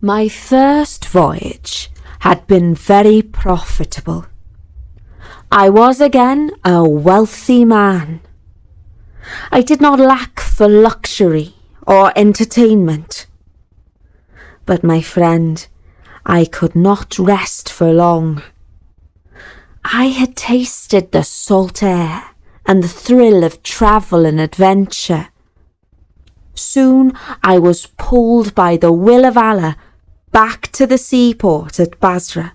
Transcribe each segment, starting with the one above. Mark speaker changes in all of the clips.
Speaker 1: My first voyage had been very profitable. I was again a wealthy man. I did not lack for luxury or entertainment. But, my friend, I could not rest for long. I had tasted the salt air and the thrill of travel and adventure. Soon I was pulled by the will of Allah back to the seaport at Basra,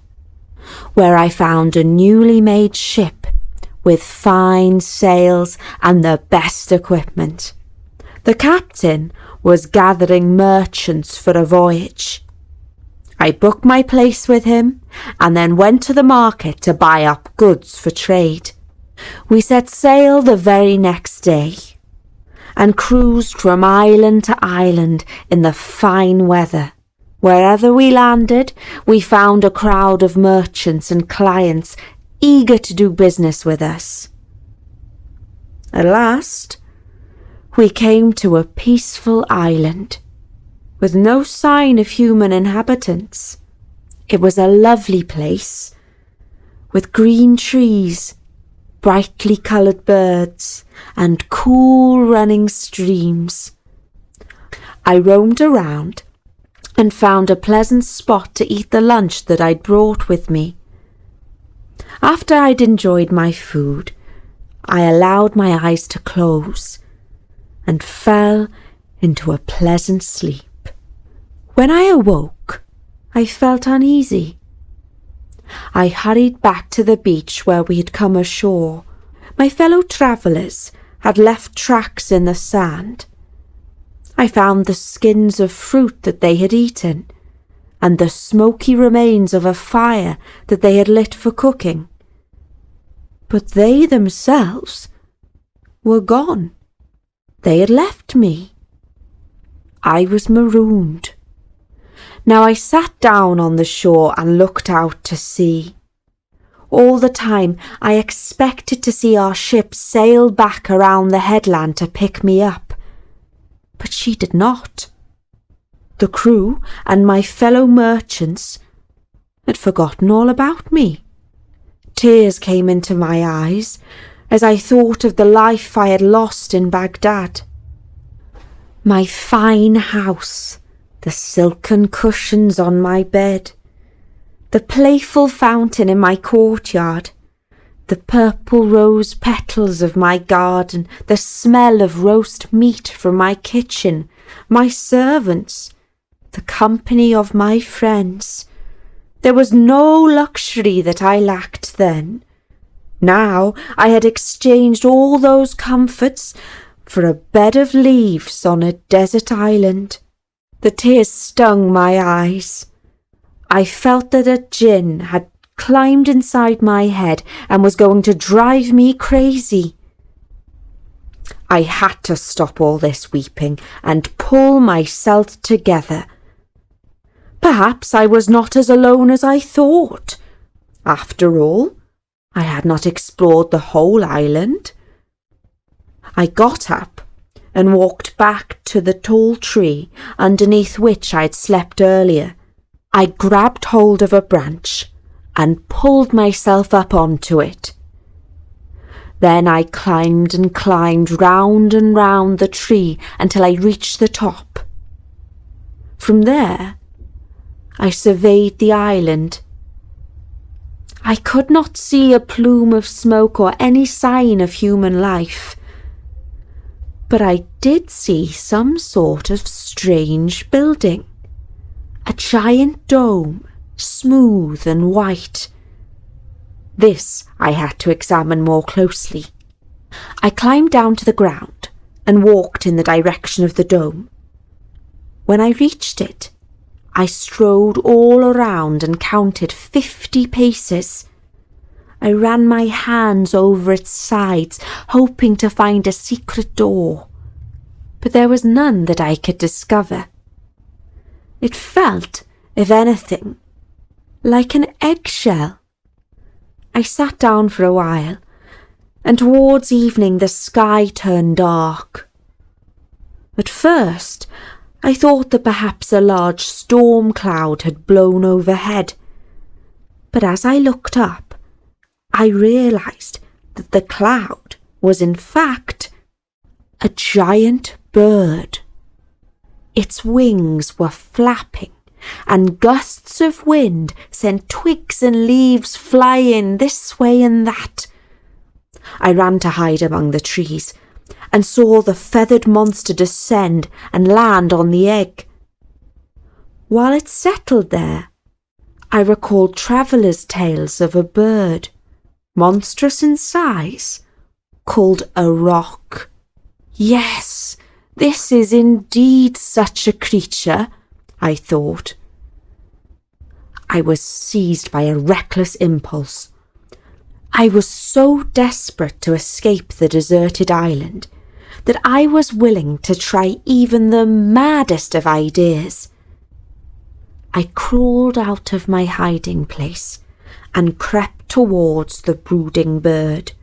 Speaker 1: where I found a newly made ship with fine sails and the best equipment. The captain was gathering merchants for a voyage. I booked my place with him and then went to the market to buy up goods for trade. We set sail the very next day and cruised from island to island in the fine weather. Wherever we landed, we found a crowd of merchants and clients eager to do business with us. At last, we came to a peaceful island with no sign of human inhabitants. It was a lovely place with green trees, brightly coloured birds, and cool running streams. I roamed around and found a pleasant spot to eat the lunch that I'd brought with me. After I'd enjoyed my food, I allowed my eyes to close and fell into a pleasant sleep. When I awoke, I felt uneasy. I hurried back to the beach where we had come ashore. My fellow travellers had left tracks in the sand. I found the skins of fruit that they had eaten, and the smoky remains of a fire that they had lit for cooking. But they themselves were gone. They had left me. I was marooned. Now I sat down on the shore and looked out to sea. All the time I expected to see our ship sail back around the headland to pick me up. But she did not. The crew and my fellow merchants had forgotten all about me. Tears came into my eyes as I thought of the life I had lost in Baghdad. My fine house, the silken cushions on my bed, the playful fountain in my courtyard, the purple rose petals of my garden, the smell of roast meat from my kitchen, my servants, the company of my friends. There was no luxury that I lacked then. Now I had exchanged all those comforts for a bed of leaves on a desert island. The tears stung my eyes. I felt that a jinn had climbed inside my head and was going to drive me crazy. I had to stop all this weeping and pull myself together. Perhaps I was not as alone as I thought. After all, I had not explored the whole island. I got up and walked back to the tall tree underneath which I had slept earlier. I grabbed hold of a branch and pulled myself up onto it. Then I climbed and climbed round and round the tree until I reached the top. From there, I surveyed the island. I could not see a plume of smoke or any sign of human life, but I did see some sort of strange building, a giant dome, smooth and white. This I had to examine more closely. I climbed down to the ground and walked in the direction of the dome. When I reached it, I strode all around and counted 50 paces. I ran my hands over its sides, hoping to find a secret door, but there was none that I could discover. It felt, if anything, like an eggshell. I sat down for a while, and towards evening the sky turned dark. At first, I thought that perhaps a large storm cloud had blown overhead, but as I looked up, I realised that the cloud was in fact a giant bird. Its wings were flapping, and gusts of wind sent twigs and leaves flying this way and that. I ran to hide among the trees, and saw the feathered monster descend and land on the egg. While it settled there, I recalled travellers' tales of a bird, monstrous in size, called a roc. Yes, this is indeed such a creature, I thought. I was seized by a reckless impulse. I was so desperate to escape the deserted island that I was willing to try even the maddest of ideas. I crawled out of my hiding place and crept towards the brooding bird.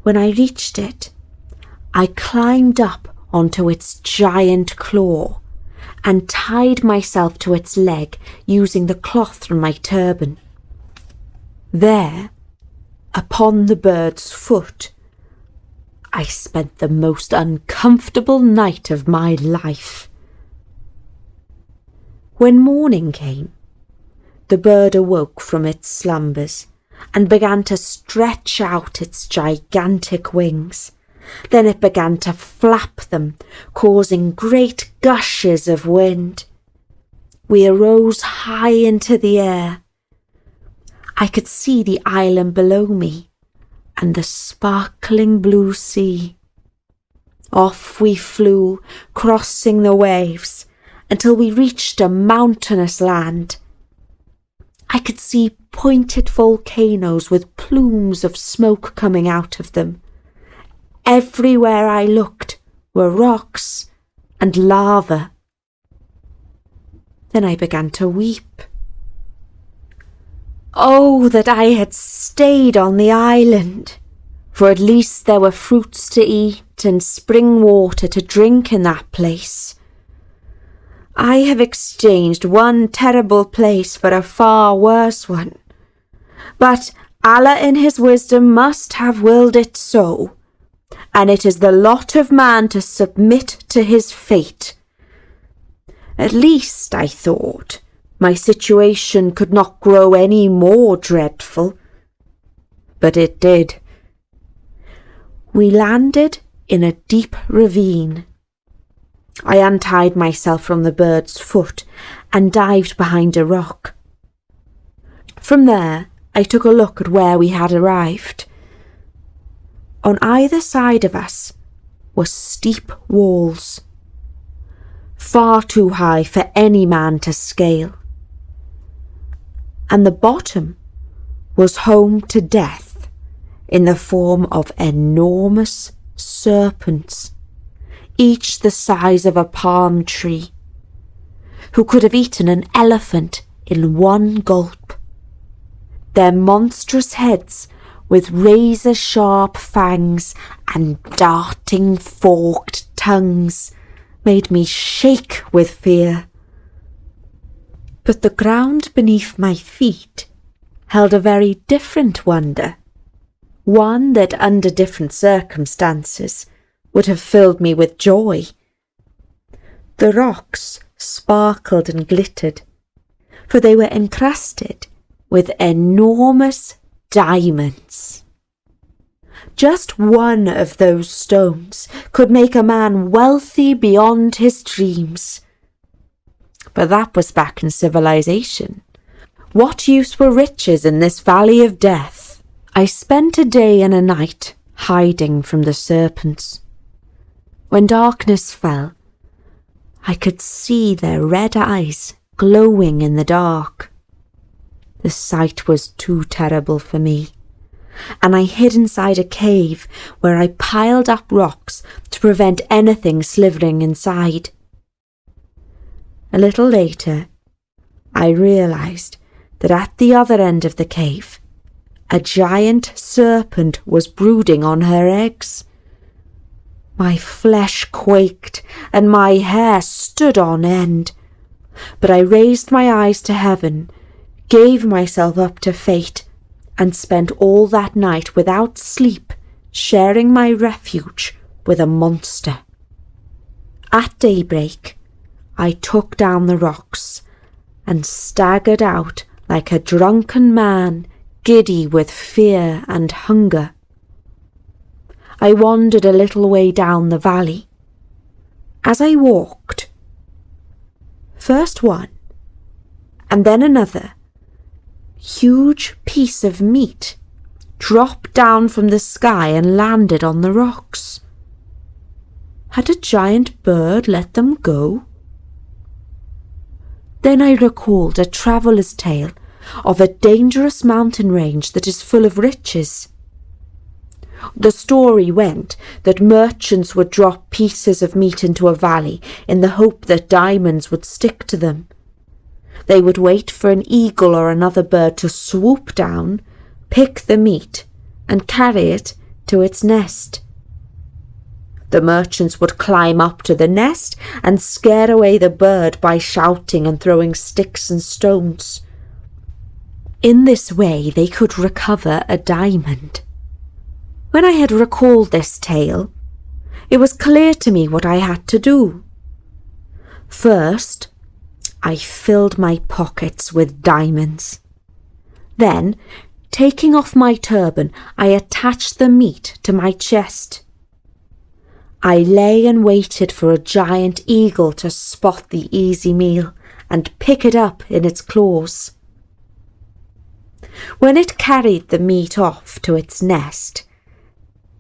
Speaker 1: When I reached it, I climbed up onto its giant claw and tied myself to its leg using the cloth from my turban. There, upon the bird's foot, I spent the most uncomfortable night of my life. When morning came, the bird awoke from its slumbers and began to stretch out its gigantic wings. Then it began to flap them, causing great gushes of wind. We arose high into the air. I could see the island below me and the sparkling blue sea. Off we flew, crossing the waves, until we reached a mountainous land. I could see pointed volcanoes with plumes of smoke coming out of them. Everywhere I looked were rocks and lava. Then I began to weep. Oh, that I had stayed on the island, for at least there were fruits to eat and spring water to drink in that place. I have exchanged one terrible place for a far worse one, but Allah in his wisdom must have willed it so, and it is the lot of man to submit to his fate. At least, I thought, my situation could not grow any more dreadful. But it did. We landed in a deep ravine. I untied myself from the bird's foot and dived behind a rock. From there, I took a look at where we had arrived. On either side of us were steep walls, far too high for any man to scale. And the bottom was home to death in the form of enormous serpents, each the size of a palm tree, who could have eaten an elephant in one gulp. Their monstrous heads, with razor-sharp fangs and darting forked tongues, made me shake with fear. But the ground beneath my feet held a very different wonder, one that under different circumstances would have filled me with joy. The rocks sparkled and glittered, for they were encrusted with enormous diamonds. Just one of those stones could make a man wealthy beyond his dreams. But that was back in civilization. What use were riches in this valley of death? I spent a day and a night hiding from the serpents. When darkness fell, I could see their red eyes glowing in the dark. The sight was too terrible for me, and I hid inside a cave where I piled up rocks to prevent anything slithering inside. A little later, I realised that at the other end of the cave, a giant serpent was brooding on her eggs. My flesh quaked and my hair stood on end, but I raised my eyes to heaven, gave myself up to fate, and spent all that night without sleep, sharing my refuge with a monster. At daybreak, I took down the rocks and staggered out like a drunken man, giddy with fear and hunger. I wandered a little way down the valley. As I walked, first one, and then another, huge piece of meat dropped down from the sky and landed on the rocks. Had a giant bird let them go? Then I recalled a traveller's tale of a dangerous mountain range that is full of riches. The story went that merchants would drop pieces of meat into a valley in the hope that diamonds would stick to them. They would wait for an eagle or another bird to swoop down, pick the meat, and carry it to its nest. The merchants would climb up to the nest and scare away the bird by shouting and throwing sticks and stones. In this way they could recover a diamond. When I had recalled this tale, it was clear to me what I had to do. First, I filled my pockets with diamonds. Then, taking off my turban, I attached the meat to my chest. I lay and waited for a giant eagle to spot the easy meal and pick it up in its claws. When it carried the meat off to its nest,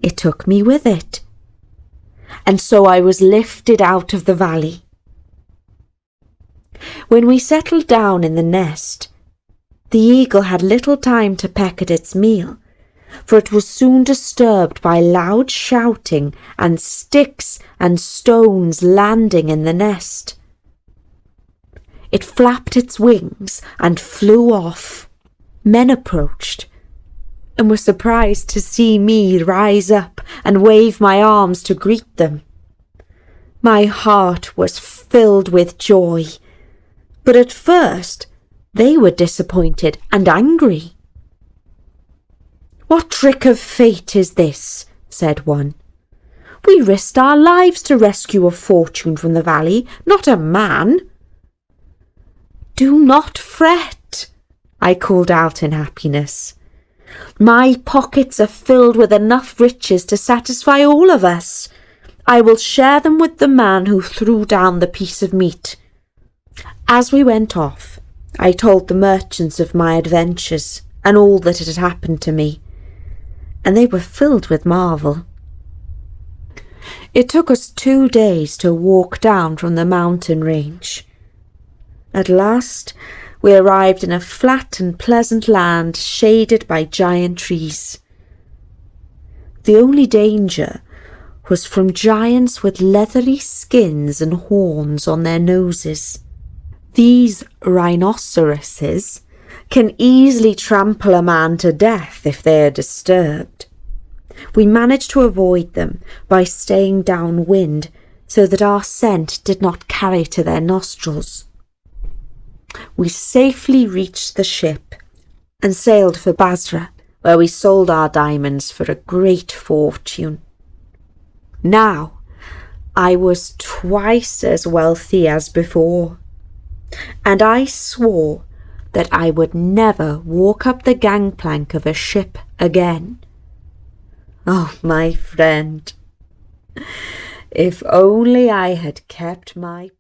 Speaker 1: it took me with it, and so I was lifted out of the valley. When we settled down in the nest, the eagle had little time to peck at its meal, for it was soon disturbed by loud shouting and sticks and stones landing in the nest. It flapped its wings and flew off. Men approached and were surprised to see me rise up and wave my arms to greet them. My heart was filled with joy, but at first they were disappointed and angry. "What trick of fate is this?" said one. "We risked our lives to rescue a fortune from the valley, not a man." "Do not fret," I called out in happiness. "My pockets are filled with enough riches to satisfy all of us. I will share them with the man who threw down the piece of meat." As we went off, I told the merchants of my adventures and all that had happened to me, and they were filled with marvel. It took us 2 days to walk down from the mountain range. At last, we arrived in a flat and pleasant land shaded by giant trees. The only danger was from giants with leathery skins and horns on their noses. These rhinoceroses can easily trample a man to death if they are disturbed. We managed to avoid them by staying downwind so that our scent did not carry to their nostrils. We safely reached the ship and sailed for Basra, where we sold our diamonds for a great fortune. Now I was twice as wealthy as before, and I swore that I would never walk up the gangplank of a ship again. Oh, my friend, if only I had kept my